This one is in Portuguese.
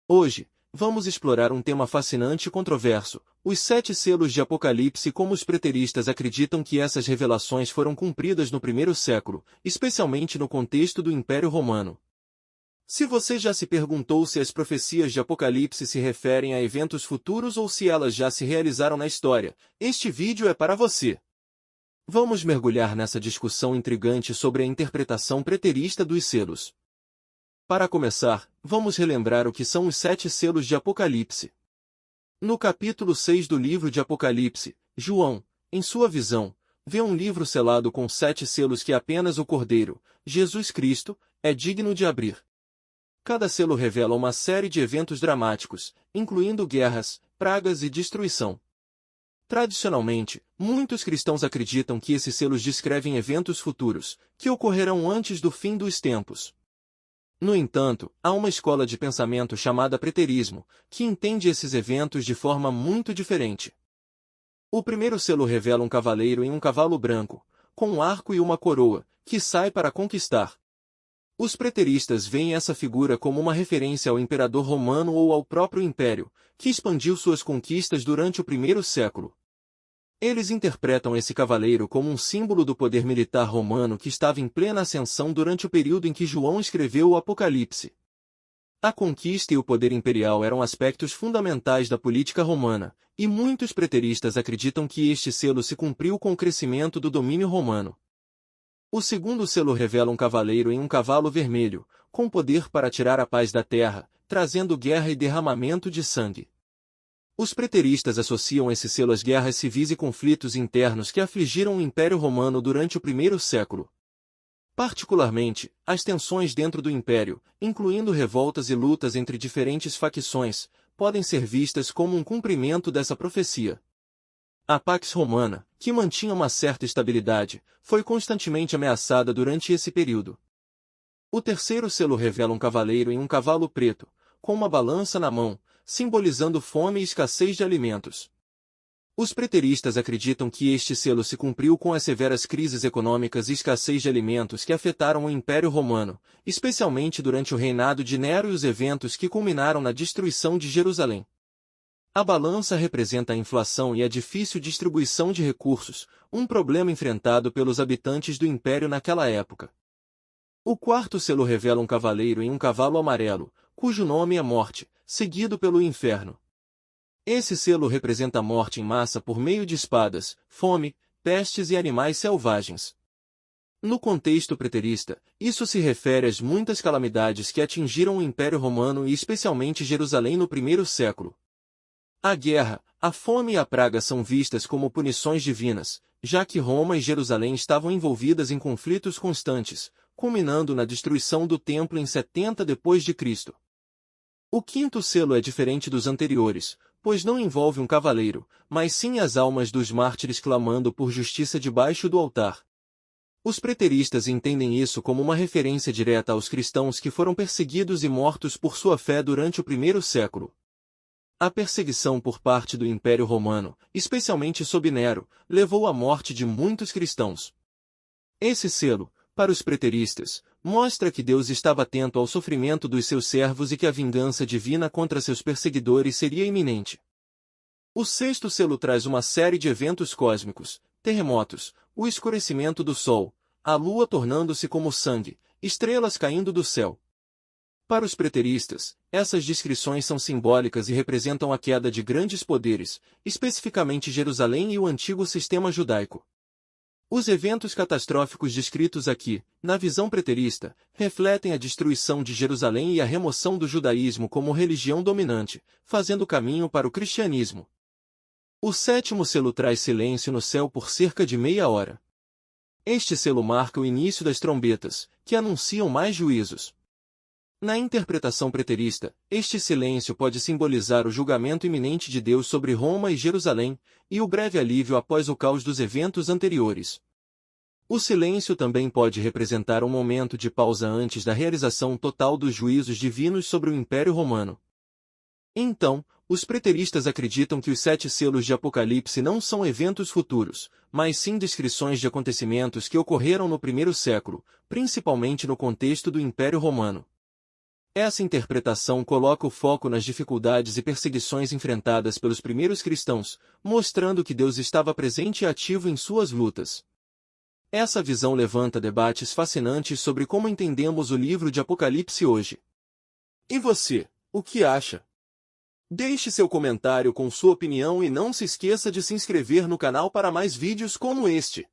Hoje, vamos explorar um tema fascinante e controverso: os 7 selos de Apocalipse. Como os preteristas acreditam que essas revelações foram cumpridas no primeiro século, especialmente no contexto do Império Romano. Se você já se perguntou se as profecias de Apocalipse se referem a eventos futuros ou se elas já se realizaram na história, este vídeo é para você. Vamos mergulhar nessa discussão intrigante sobre a interpretação preterista dos selos. Para começar, vamos relembrar o que são os 7 selos de Apocalipse. No capítulo 6 do livro de Apocalipse, João, em sua visão, vê um livro selado com 7 selos que apenas o Cordeiro, Jesus Cristo, é digno de abrir. Cada selo revela uma série de eventos dramáticos, incluindo guerras, pragas e destruição. Tradicionalmente, muitos cristãos acreditam que esses selos descrevem eventos futuros, que ocorrerão antes do fim dos tempos. No entanto, há uma escola de pensamento chamada preterismo, que entende esses eventos de forma muito diferente. O primeiro selo revela um cavaleiro em um cavalo branco, com um arco e uma coroa, que sai para conquistar. Os preteristas veem essa figura como uma referência ao imperador romano ou ao próprio império, que expandiu suas conquistas durante o primeiro século. Eles interpretam esse cavaleiro como um símbolo do poder militar romano que estava em plena ascensão durante o período em que João escreveu o Apocalipse. A conquista e o poder imperial eram aspectos fundamentais da política romana, e muitos preteristas acreditam que este selo se cumpriu com o crescimento do domínio romano. O segundo selo revela um cavaleiro em um cavalo vermelho, com poder para tirar a paz da terra, trazendo guerra e derramamento de sangue. Os preteristas associam esse selo às guerras civis e conflitos internos que afligiram o Império Romano durante o primeiro século. Particularmente, as tensões dentro do Império, incluindo revoltas e lutas entre diferentes facções, podem ser vistas como um cumprimento dessa profecia. A Pax Romana, que mantinha uma certa estabilidade, foi constantemente ameaçada durante esse período. O terceiro selo revela um cavaleiro em um cavalo preto, com uma balança na mão, simbolizando fome e escassez de alimentos. Os preteristas acreditam que este selo se cumpriu com as severas crises econômicas e escassez de alimentos que afetaram o Império Romano, especialmente durante o reinado de Nero e os eventos que culminaram na destruição de Jerusalém. A balança representa a inflação e a difícil distribuição de recursos, um problema enfrentado pelos habitantes do Império naquela época. O quarto selo revela um cavaleiro em um cavalo amarelo, cujo nome é Morte, seguido pelo Inferno. Esse selo representa a morte em massa por meio de espadas, fome, pestes e animais selvagens. No contexto preterista, isso se refere às muitas calamidades que atingiram o Império Romano e especialmente Jerusalém no primeiro século. A guerra, a fome e a praga são vistas como punições divinas, já que Roma e Jerusalém estavam envolvidas em conflitos constantes, culminando na destruição do templo em 70 d.C. O quinto selo é diferente dos anteriores, pois não envolve um cavaleiro, mas sim as almas dos mártires clamando por justiça debaixo do altar. Os preteristas entendem isso como uma referência direta aos cristãos que foram perseguidos e mortos por sua fé durante o primeiro século. A perseguição por parte do Império Romano, especialmente sob Nero, levou à morte de muitos cristãos. Esse selo, para os preteristas, mostra que Deus estava atento ao sofrimento dos seus servos e que a vingança divina contra seus perseguidores seria iminente. O sexto selo traz uma série de eventos cósmicos, terremotos, o escurecimento do Sol, a Lua tornando-se como sangue, estrelas caindo do céu. Para os preteristas, essas descrições são simbólicas e representam a queda de grandes poderes, especificamente Jerusalém e o antigo sistema judaico. Os eventos catastróficos descritos aqui, na visão preterista, refletem a destruição de Jerusalém e a remoção do judaísmo como religião dominante, fazendo caminho para o cristianismo. O sétimo selo traz silêncio no céu por cerca de meia hora. Este selo marca o início das trombetas, que anunciam mais juízos. Na interpretação preterista, este silêncio pode simbolizar o julgamento iminente de Deus sobre Roma e Jerusalém, e o breve alívio após o caos dos eventos anteriores. O silêncio também pode representar um momento de pausa antes da realização total dos juízos divinos sobre o Império Romano. Então, os preteristas acreditam que os 7 selos de Apocalipse não são eventos futuros, mas sim descrições de acontecimentos que ocorreram no primeiro século, principalmente no contexto do Império Romano. Essa interpretação coloca o foco nas dificuldades e perseguições enfrentadas pelos primeiros cristãos, mostrando que Deus estava presente e ativo em suas lutas. Essa visão levanta debates fascinantes sobre como entendemos o livro de Apocalipse hoje. E você, o que acha? Deixe seu comentário com sua opinião e não se esqueça de se inscrever no canal para mais vídeos como este.